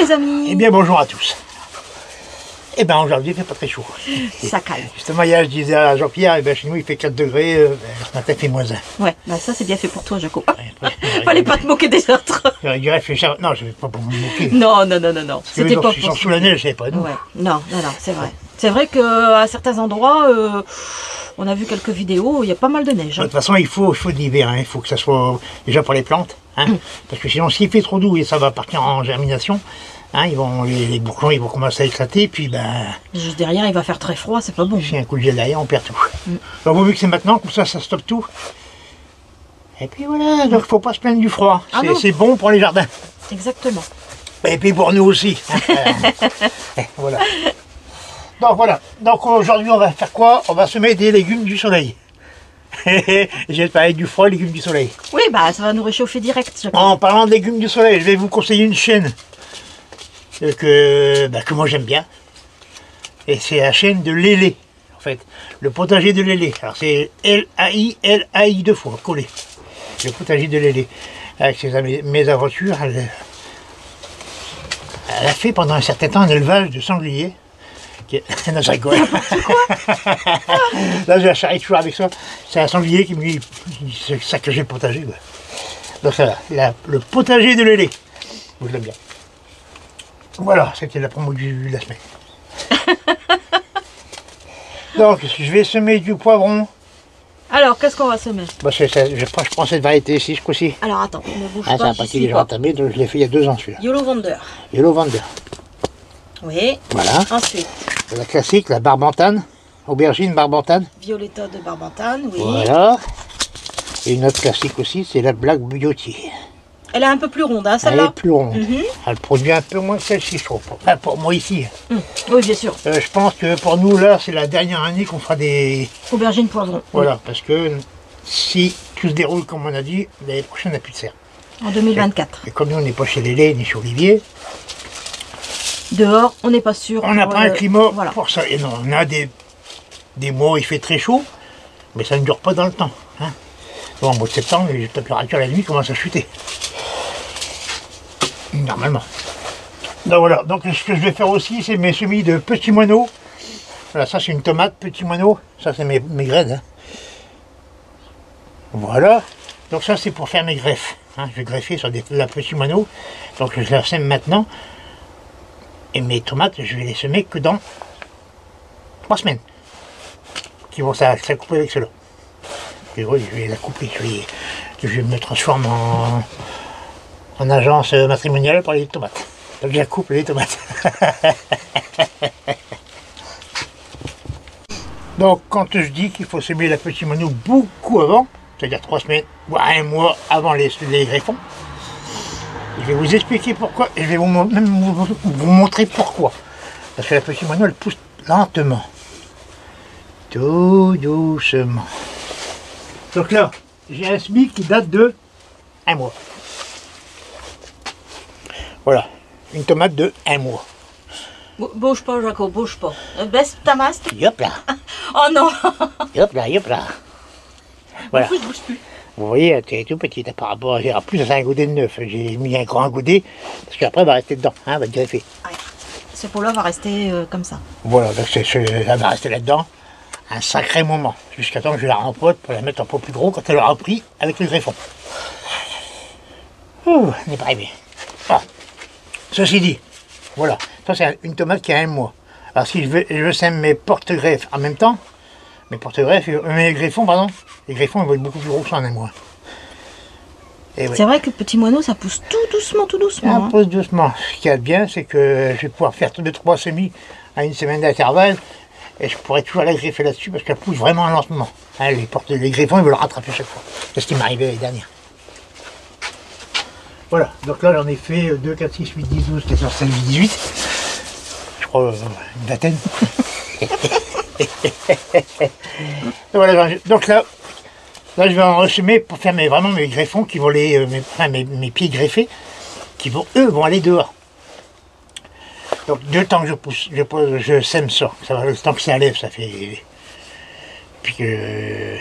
les amis. Eh bien bonjour à tous. Eh bien aujourd'hui il fait pas très chaud. Ça calme. Justement hier je disais à Jean-Pierre, eh ben, chez nous il fait 4 degrés, ce matin il fait -1. Ouais, bah ça c'est bien fait pour toi Jaco. Fallait pas te moquer des autres. J'aurais dû réfléchir. Non, je vais pas pour me moquer. Non. C'était pas Ils sont sous la neige, je savais pas. Ouais. Non, c'est vrai. C'est vrai qu'à certains endroits, on a vu quelques vidéos, il y a pas mal de neige. De toute façon il faut de l'hiver, hein. Il faut que ça soit déjà pour les plantes. Hein. Parce que sinon s'il fait trop doux et ça va partir en germination, hein, les bourgeons ils vont commencer à éclater, puis ben... Juste derrière il va faire très froid, c'est pas bon. Si un coup de gel derrière on perd tout. Donc vous vu que c'est maintenant, comme ça stoppe tout. Et puis voilà, donc il faut pas se plaindre du froid. C'est bon pour les jardins. Exactement. Et puis pour nous aussi. Voilà. Donc voilà. Donc aujourd'hui on va faire quoi? On va semer des légumes du soleil. J'ai parlé du froid, légumes du soleil. Oui, bah ça va nous réchauffer direct. En parlant de légumes du soleil, je vais vous conseiller une chaîne que moi j'aime bien. Et c'est la chaîne de Lélé, en fait. Le potager de Lélé. Alors c'est L-A-I 2 fois, collé. Le potager de Lélé. Avec ses mésaventures, elle a fait pendant un certain temps un élevage de sangliers. Non, je rigole. Là, je charrie toujours avec ça. C'est un sanglier qui me dit c'est ça que j'ai le potager. Quoi. Donc, ça va. Le potager de Lélé. Moi, je l'aime bien. Voilà, c'était la promo de la semaine. Donc, je vais semer du poivron. Alors, qu'est-ce qu'on va semer? Bah, je prends cette variété ici, ce coup-ci. Alors, attends, ne bouge C'est pas. un paquet déjà entamé, donc je l'ai fait il y a 2 ans celui-là. Yellow Wonder. Yellow Wonder. Oui. Voilà. Ensuite. La classique, la barbantane. Aubergine barbantane. Violetta de barbantane, oui. Voilà. Et une autre classique aussi, c'est la Black Beauty. Elle est un peu plus ronde, hein, Elle celle-là? est plus ronde. Elle produit un peu moins que celle-ci, je trouve. Enfin, pour moi ici. Oui, bien sûr. Je pense que pour nous, là, c'est la dernière année qu'on fera des... Aubergine poivron. Voilà, parce que si tout se déroule comme on a dit, l'année prochaine, on n'a plus de serre. En 2024. Et comme nous, on n'est pas chez Lélé, ni chez Olivier, dehors, on n'est pas sûr. on n'a pas un climat voilà. pour ça. Et non, on a des mois où il fait très chaud, mais ça ne dure pas dans le temps. Hein. Bon, en mois de septembre, les températures la nuit commencent à chuter. Normalement. Donc voilà, donc ce que je vais faire aussi, c'est mes semis de petits moineaux. Voilà, ça c'est une tomate, petit moineau. Ça c'est mes graines. Hein. Voilà. Donc ça c'est pour faire mes greffes. Hein. Je vais greffer sur la petits moineaux. Donc je la sème maintenant. Et mes tomates, je vais les semer que dans 3 semaines. Qui vont s'accouper avec cela. Et oui, je vais la couper. Je me transforme en agence matrimoniale pour les tomates. Donc je coupe les tomates. Donc quand je dis qu'il faut semer la petite moineau beaucoup avant, c'est-à-dire 3 semaines, voire 1 mois avant les greffons, je vais vous expliquer pourquoi et je vais même vous montrer pourquoi. Parce que la petite moineau elle pousse lentement. Tout doucement. Donc là, j'ai un semis qui date de 1 mois. Voilà, une tomate de 1 mois. Bouge pas, Jaco, bouge pas. Baisse ta masse. Yop là. Oh non. Yop là, yop là. Voilà. Je bouge plus. Vous voyez, elle est tout petite par rapport. En plus, c'est un godet de neuf. J'ai mis un grand godet parce qu'après, elle va rester dedans. Hein, elle va être greffée. Ouais. Ce pot-là va rester comme ça. Voilà, donc elle va rester là-dedans un sacré moment. Jusqu'à temps que je la rempote pour la mettre en pot plus gros quand elle aura pris avec le greffon. Ouh, on n'est pas arrivé. Ah. Ceci dit, voilà, ça c'est une tomate qui a 1 mois. Alors si je sème mes porte-greffes en même temps, mes greffons, pardon, les greffons ils vont être beaucoup plus gros que ça en 1 mois. Ouais. C'est vrai que petit moineau ça pousse tout doucement, tout doucement. Ça pousse doucement. Ce qu'il y a de bien, c'est que je vais pouvoir faire 2-3 semis à 1 semaine d'intervalle et je pourrais toujours la greffer là-dessus parce qu'elle pousse vraiment lentement. Hein, les greffons ils veulent le rattraper chaque fois. C'est ce qui m'est arrivé l'année dernière. Voilà, donc là j'en ai fait 2, 4, 6, 8, 10, 12, 14, 16, 18. Je crois une vingtaine. Voilà, donc là je vais en semer pour faire vraiment mes greffons qui vont mes pieds greffés qui vont, eux, vont aller dehors. Donc le temps que je sème ça, le temps que ça lève, ça fait. Puis que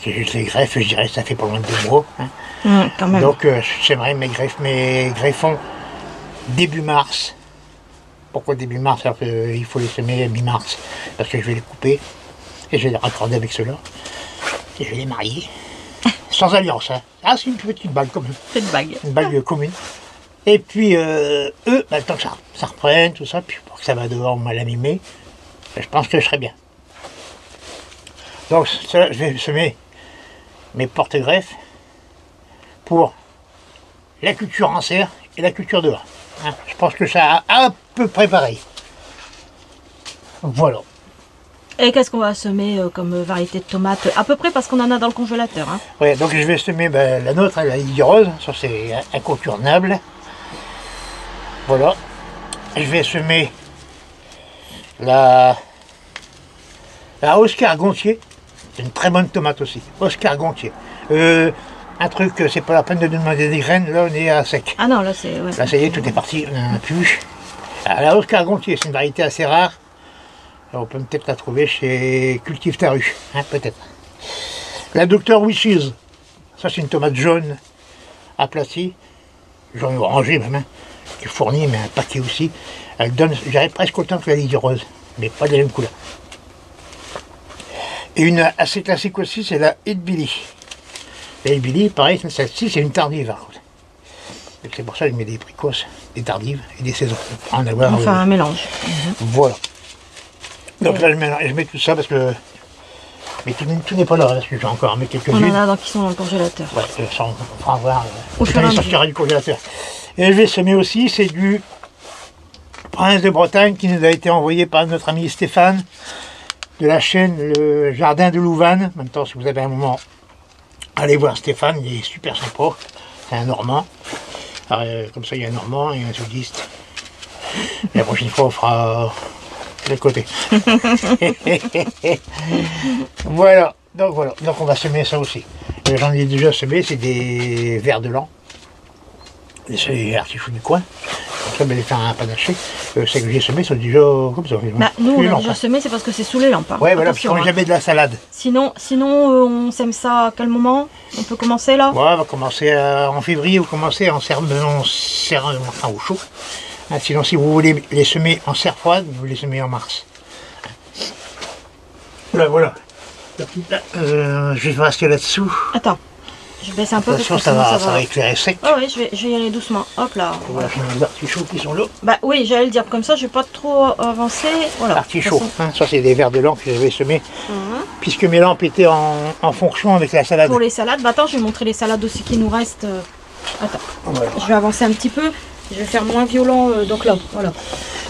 je les greffe, je dirais que ça fait pas loin de 2 mois. Hein. Quand même. Donc j'aimerais mes greffons début mars Pourquoi début mars alors qu'il faut les semer mi-mars? Parce que je vais les couper et je vais les raccorder avec ceux-là. Et je vais les marier. Sans alliance, hein. Ah, c'est une petite bague quand même. C'est une bague. Une bague commune. Et puis eux, bah, tant que ça reprenne, tout ça, puis pour que ça va dehors mal animé, je pense que je serai bien. Donc ça, je vais semer mes porte-greffes pour la culture en serre et la culture dehors. Hein, je pense que ça a à peu près pareil. Voilà. Et qu'est-ce qu'on va semer comme variété de tomates? À peu près parce qu'on en a dans le congélateur. Hein. Ouais, donc je vais semer la nôtre, la ligne rose, ça c'est incontournable. Voilà. Je vais semer la Oscar Gontier. C'est une très bonne tomate aussi. Oscar Gontier. Un truc, c'est pas la peine de nous demander des graines, là on est à sec. Ah non, là c'est... Ouais. Là ça y est, tout est parti, on a un puce. La Oscar Gontier, c'est une variété assez rare. Alors, on peut peut-être la trouver chez Cultive ta rue, hein, peut-être. La Dr Wishes, ça c'est une tomate jaune aplatie, jaune orangé même, hein, qui est fournie, mais un paquet aussi. Elle donne, j'arrive presque autant que la ligne rose, mais pas de la même couleur. Et une assez classique aussi, c'est la Hillbilly. La Hillbilly, pareil, celle-ci c'est une tardive. C'est pour ça que je mets des précoces, des tardives et des saisons. Pour en avoir, Enfin, un mélange. Voilà. Donc là, je mets tout ça parce que... Mais tout n'est pas là, parce que j'ai encore mis On quelques-unes. en a qui sont dans le congélateur. Ouais, ça on fera voir. Au fur et à Il sortira du congélateur. Et je vais semer aussi, c'est du Prince de Bretagne qui nous a été envoyé par notre ami Stéphane de la chaîne Le Jardin de Louvain. En même temps, si vous avez un moment, allez voir Stéphane, il est super sympa. C'est un Normand. Alors, comme ça, il y a un Normand et un sudiste. Et la prochaine fois, on fera de l'autre côté. Voilà. Donc on va semer ça aussi. J'en ai déjà semé, c'est des vers de lin. C'est les artichauts du coin. Comme ça, ben, les faire un panaché. C'est que j'ai semé, sont déjà comme ça. Bah, nous, on a lampes, déjà hein. semé, c'est parce que c'est sous les lampes. Hein. Ouais, voilà, Attention, parce qu'on hein. jamais de la salade. Sinon on sème ça à quel moment? On peut commencer là? Ouais, on va commencer en février, vous commencez en serre enfin, au chaud. Hein, sinon, si vous voulez les semer en serre froide, vous les semez en mars. Là, voilà. Là, je vais rester là-dessous. Attends, je baisse un peu De parce toute que façon, sinon ça va éclairer sec. Ah oui, je vais y aller doucement. Hop là. Voilà, j'ai les artichauts qui sont là. Bah oui, j'allais le dire comme ça, je vais pas trop avancer. Voilà. Artichauts, De toute façon, hein, ça c'est des vers de lampes que j'avais semés. Puisque mes lampes étaient en fonction avec la salade. pour les salades, bah attends, je vais montrer les salades aussi qui nous restent. Attends, Voilà. je vais avancer un petit peu. Je vais faire moins violent. Donc là, voilà.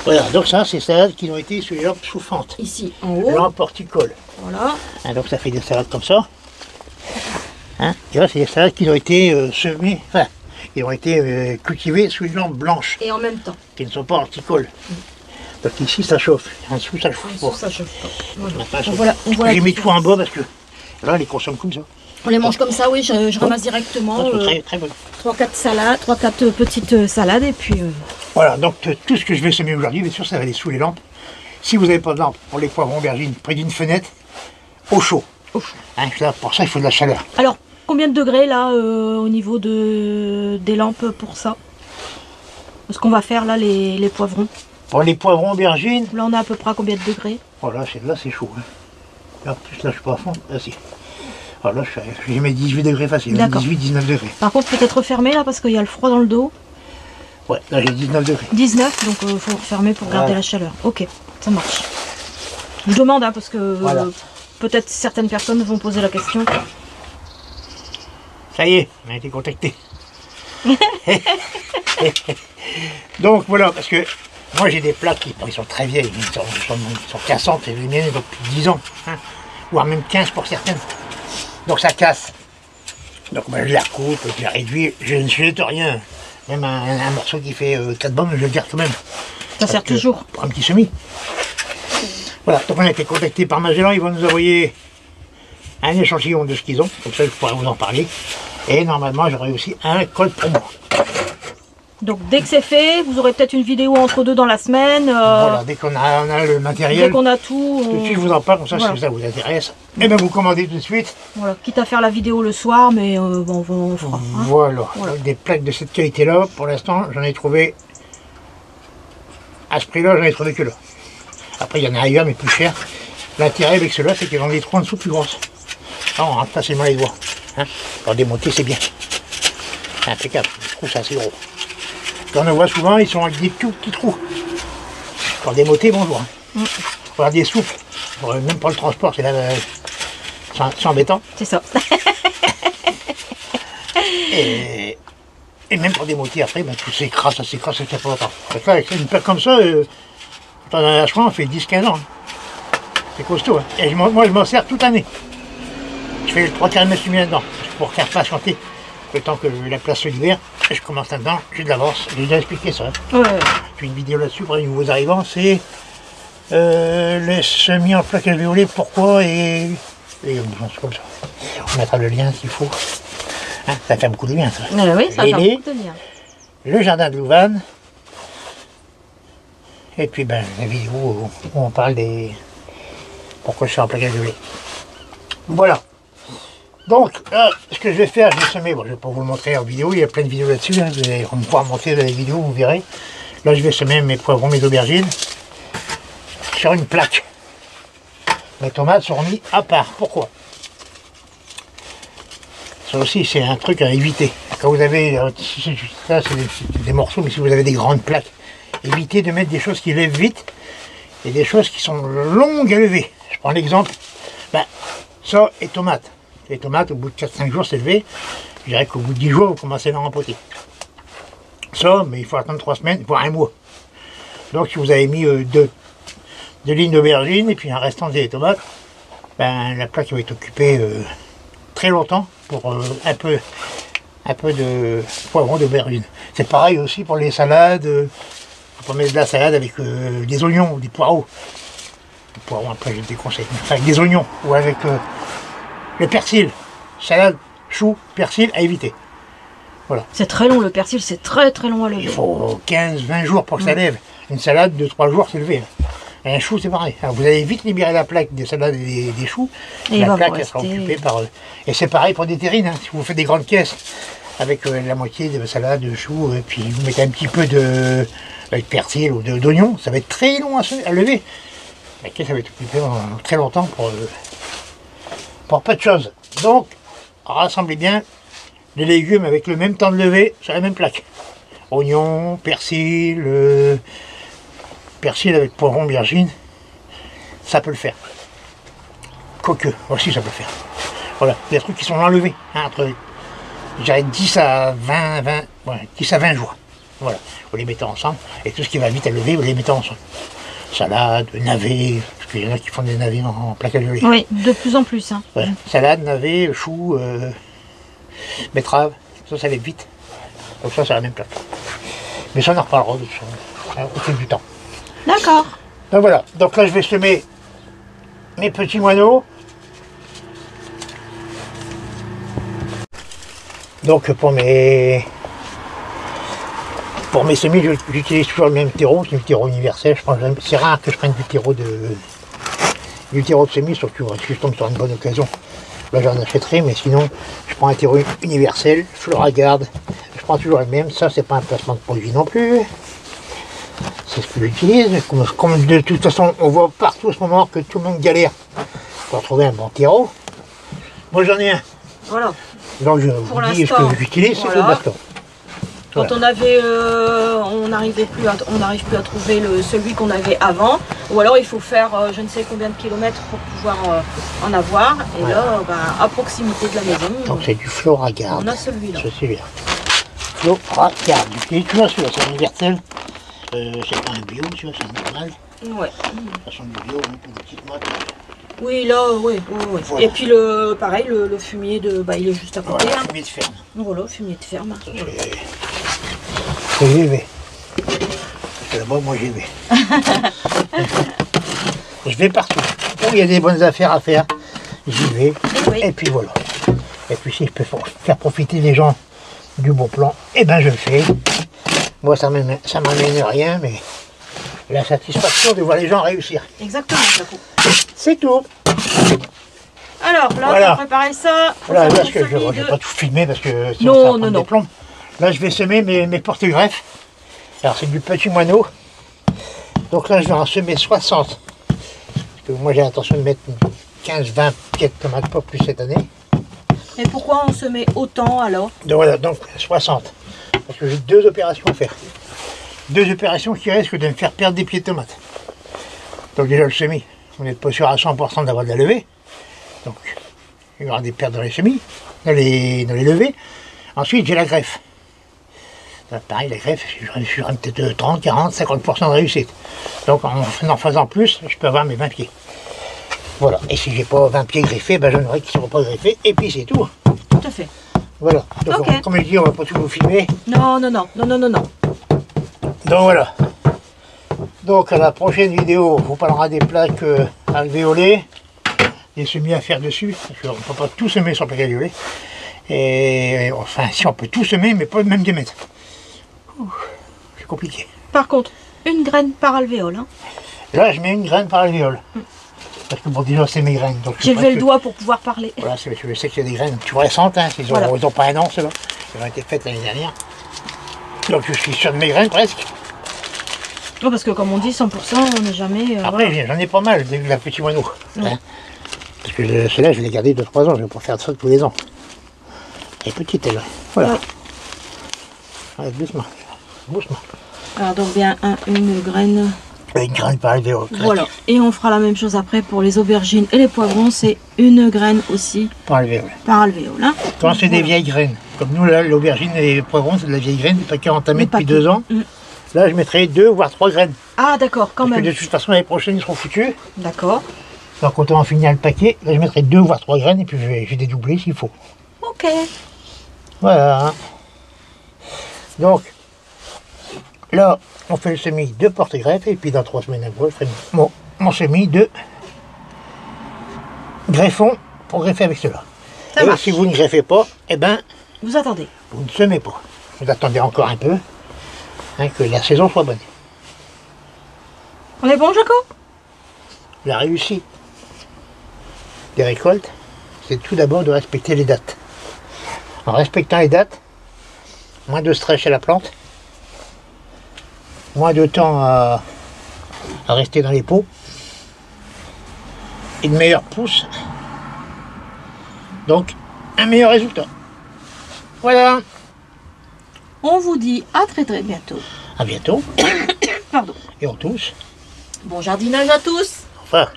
Voilà, donc ça, c'est des salades qui ont été sur les lampes chauffantes. Ici, en haut. Lampes horticoles. Voilà. Hein, donc ça fait des salades comme ça. Hein, et là, c'est des salades qui ont été semées, enfin, qui ont été cultivées sous les lampes blanches, Et en même temps. qui ne sont pas horticoles. Donc ici, ça chauffe. En dessous, ça chauffe En pas. dessous, ça chauffe pas. Voilà. Maintenant, Donc voilà, on voit la j'ai mis tout différence. en bas parce que là, on les consomme comme ça. On les mange comme ça, oui, je ramasse directement. Ça, c'est très, très bon. 3-4 salades, 3-4 petites salades et puis... Voilà, donc tout ce que je vais semer aujourd'hui, bien sûr, ça va aller sous les lampes. Si vous n'avez pas de lampe, pour les poivrons aubergines, près d'une fenêtre, au chaud. Au chaud. Hein, là, pour ça, il faut de la chaleur. Alors, combien de degrés là au niveau des lampes pour ça? Ce qu'on va faire là, les poivrons. Pour les poivrons aubergines, Là, on a à peu près à combien de degrés? voilà, là c'est chaud. Hein. Là, en plus, là, je suis pas à fond. Là, si. Alors là, j'ai mis 18 degrés facile, hein, D'accord. 18-19 degrés. Par contre, peut-être refermer là parce qu'il y a le froid dans le dos. Ouais, là, j'ai 19 degrés. 19, donc il faut refermer pour garder Voilà. la chaleur. Ok, ça marche. Je demande hein, parce que Voilà. peut-être certaines personnes vont poser la question. Ça y est, on a été contacté. Donc voilà, parce que moi j'ai des plaques qui ils sont très vieilles, ils sont cassantes, et les miennes ont plus de 10 ans, hein, voire même 15 pour certaines. Donc ça casse. Donc moi je la coupe, je la réduis, je ne jette rien. Même un morceau qui fait 4 bandes, je le garde quand même. Ça sert Parce que toujours. pour un petit semis. Voilà, donc on a été contacté par Magellan, ils vont nous envoyer un échantillon de ce qu'ils ont, comme ça je pourrai vous en parler. Et normalement j'aurai aussi un code pour moi. Donc dès que c'est fait, vous aurez peut-être une vidéo entre deux dans la semaine. Voilà, dès qu'on a le Dès matériel, qu'on a tout, tout de suite je vous en parle, comme ça Voilà. si ça vous intéresse. Et bien vous commandez tout de suite. voilà, quitte à faire la vidéo le soir, mais bon, on fera. hein. Voilà. Voilà. Donc, des plaques de cette qualité-là, pour l'instant j'en ai trouvé À ce prix-là, j'en ai trouvé que là. Après, il y en a ailleurs, mais plus cher. L'intérêt avec ceux-là, c'est qu'ils ont des trous en dessous plus grosses. Là, on rentre facilement les doigts. Hein. Pour démonter, c'est bien. C'est impeccable. Je trouve ça assez gros. Quand on en voit souvent, ils sont avec des tout petits trous. Pour démonter, bonjour. Pour avoir des souples. Même pour le transport, c'est là. C'est embêtant. C'est ça. Et même pour démonter après, ben, tout s'écrase, ça fait pas longtemps. Là, avec une paire comme ça, quand on a un chemin, on fait 10-15 ans. Hein. C'est costaud. Hein. Et moi, je m'en sers toute l'année. Je fais le 3/4 de ma cheminée dedans. Pour faire patienter le temps que la place se libère. Et je commence là-dedans, j'ai de l'avance. J'ai déjà expliqué ça. Hein. Ouais. Je fais une vidéo là-dessus pour les nouveaux arrivants. C'est les semis en plaque alvéolée, pourquoi et c'est comme ça. On mettra le lien s'il faut. Hein, ça fait beaucoup de bien ça. Oui, ça fait beaucoup de bien. Le jardin de Louvain. Et puis ben, la vidéo où on parle des... Pourquoi je suis en plaque alvéolée. Voilà. Donc, là, ce que je vais faire, je vais semer, bon, je ne vais pas vous le montrer en vidéo, il y a plein de vidéos là-dessus, hein, vous allez pouvoir montrer dans les vidéos, vous verrez. Là, je vais semer mes poivrons, mes aubergines, sur une plaque. Mes tomates sont mises à part. Pourquoi? Ça aussi, c'est un truc à éviter. Quand vous avez, ça c'est des morceaux, mais si vous avez des grandes plaques, évitez de mettre des choses qui lèvent vite et des choses qui sont longues à lever. Je prends l'exemple, ben, ça et tomates. Les tomates, au bout de 4-5 jours, c'est levé. Je dirais qu'au bout de 10 jours, vous commencez à les rempoter. Ça, mais il faut attendre 3 semaines, voire un mois. Donc, si vous avez mis deux lignes d'aubergines et puis un restant des tomates, ben, la plaque va être occupée très longtemps pour un peu de poivron d'aubergine. C'est pareil aussi pour les salades. Vous pouvez mettre de la salade avec des oignons ou des poireaux. Les poireaux, après, je déconseille. Enfin, avec des oignons ou avec... le persil, salade, chou, persil à éviter. Voilà. C'est très long le persil, c'est très long à lever. Il faut 15-20 jours pour que ça lève. Une salade, 2-3 jours, c'est levé. Un chou, c'est pareil. Alors, vous allez vite libérer la plaque des salades et des choux. Et la plaque, elle sera occupée par... Et c'est pareil pour des terrines. Hein. Si vous faites des grandes caisses avec la moitié de salade, de choux, et puis vous mettez un petit peu de persil ou d'oignon, ça va être très long à lever. La caisse, ça va être occupée très longtemps pour peu de choses. Donc, rassemblez bien les légumes avec le même temps de lever sur la même plaque. Oignons, persil, persil avec poivron, aubergine, ça peut le faire. Coqueux, aussi ça peut le faire. Voilà, des trucs qui sont enlevés, hein, entre, je dirais 10 à 20 jours. Voilà, vous les mettez ensemble, et tout ce qui va vite à lever, vous les mettez ensemble. Salade, navets, parce qu'il y en a qui font des navets en plaque à lever. Oui, de plus en plus. Hein. Ouais. Salade, navets, choux, betterave, ça va vite. Donc ça, c'est la même plaque. Mais ça, on en reparlera au fil du temps. D'accord. Donc voilà, donc là, je vais semer mes petits moineaux. Donc pour mes semis, j'utilise toujours le même terreau, c'est le terreau universel. C'est rare que je prenne du terreau de semis, surtout si je tombe sur une bonne occasion. Là j'en achèterai, mais sinon je prends un terreau universel, Floragarde. Je prends toujours le même, ça c'est pas un placement de produit non plus. C'est ce que j'utilise. Comme de toute façon on voit partout en ce moment que tout le monde galère pour trouver un bon terreau. Moi j'en ai un. Voilà. Donc je vous dis ce que j'utilise, c'est le baston. Quand on avait, on n'arrive plus à trouver celui qu'on avait avant, ou alors il faut faire je ne sais combien de kilomètres pour pouvoir en avoir. Et voilà. Là, à proximité de la maison. Donc c'est du Floragarde. On a celui-là. C'est celui-là. Floragarde. J'utilise toujours celui-là, c'est universel. C'est pas un bio, tu vois, c'est normal. Ouais. De toute façon, le bio, une petite motte. Oui, là, oui. Voilà. Et puis pareil, le fumier il est juste à côté. Voilà, hein. fumier de ferme. Voilà, fumier de ferme. C'est GV. C'est là-bas, moi j'y vais. Je vais partout. Où il y a des bonnes affaires à faire, j'y vais. Oui. Et puis voilà. Et puis si je peux faire profiter les gens du bon plan, eh ben je le fais. Moi ça m'amène rien, mais la satisfaction de voir les gens réussir. Exactement, Jaco. C'est tout. Alors là, voilà. on va préparer ça. Voilà, parce que je ne vais pas tout filmer parce que sinon ça va prendre des plombs. Là, je vais semer mes porte-greffes. Alors, c'est du petit moineau. Donc là, je vais en semer 60. Parce que moi, j'ai l'intention de mettre 15-20 pieds de tomates, pas plus cette année. Et pourquoi on se met autant alors? Donc voilà, donc 60. Parce que j'ai 2 opérations à faire. 2 opérations qui risquent de me faire perdre des pieds de tomates. Donc déjà le semis, on n'est pas sûr à 100% d'avoir de la levée. Donc il y aura des pertes dans les semis, dans les levées. Ensuite j'ai la greffe. Là, pareil, la greffe, j'aurai peut-être 30, 40, 50% de réussite. Donc en faisant plus, je peux avoir mes 20 pieds. Voilà, et si j'ai pas 20 pieds greffés, ben j'en aurai qui ne seront pas greffés, et puis c'est tout. Tout à fait. Voilà, donc Okay. comme je dis, on va pas tout vous filmer. Non, non, non, non, non, non, non. Donc voilà. Donc à la prochaine vidéo, on vous parlera des plaques alvéolées, des semis à faire dessus, parce qu'on ne peut pas tout semer sur plaque alvéolée. Et enfin, si on peut tout semer, mais pas le même diamètre. C'est compliqué. Par contre, une graine par alvéole. Hein. Là, je mets une graine par alvéole. Parce que bon, déjà, c'est mes graines. J'ai levé le doigt pour pouvoir parler. Voilà, je sais qu'il y a des graines tout récentes, hein, ils n'ont pas un an, ceux-là. Elles ont été faites l'année dernière. Donc je suis sûr de mes graines presque. Non, parce que comme on dit, 100%, on n'est jamais... Après, j'en ai pas mal, de la petite moineau. Hein. Parce que celle-là, je l'ai gardée 2-3 ans, je ne vais pas faire ça tous les ans. Elle est petite, elle. Voilà. Ouais. Allez, doucement. Doucement. Alors donc bien une graine. Une graine par alvéole. Voilà. Et on fera la même chose après pour les aubergines et les poivrons. C'est une graine aussi Par alvéole. par alvéole. Hein. Quand c'est des vieilles graines, comme nous, l'aubergine et les poivrons, c'est de la vieille graine, des paquets entamés depuis paquets. 2 ans. Là, je mettrai 2 voire 3 graines. Ah d'accord, quand Parce même. que de toute façon, l'année prochaine, ils seront foutus. D'accord. Donc quand on va finir le paquet, là, je mettrai 2 voire 3 graines et puis je vais dédoubler s'il faut. Ok. Voilà. Donc, là, on fait le semis de porte-greffe et puis dans 3 semaines après, je ferai mon semis de greffon pour greffer avec cela. Ça Et marche. si vous ne greffez pas, eh ben, Vous attendez. vous ne semez pas. Vous attendez encore un peu, hein, que la saison soit bonne. On est bon, Jaco? La réussite des récoltes, c'est tout d'abord de respecter les dates. En respectant les dates, moins de stress chez la plante, moins de temps à rester dans les pots, et de meilleures pousses. Donc, un meilleur résultat. Voilà. On vous dit à très très bientôt. À bientôt. Pardon. Et on tousse. Bon jardinage à tous. Enfin.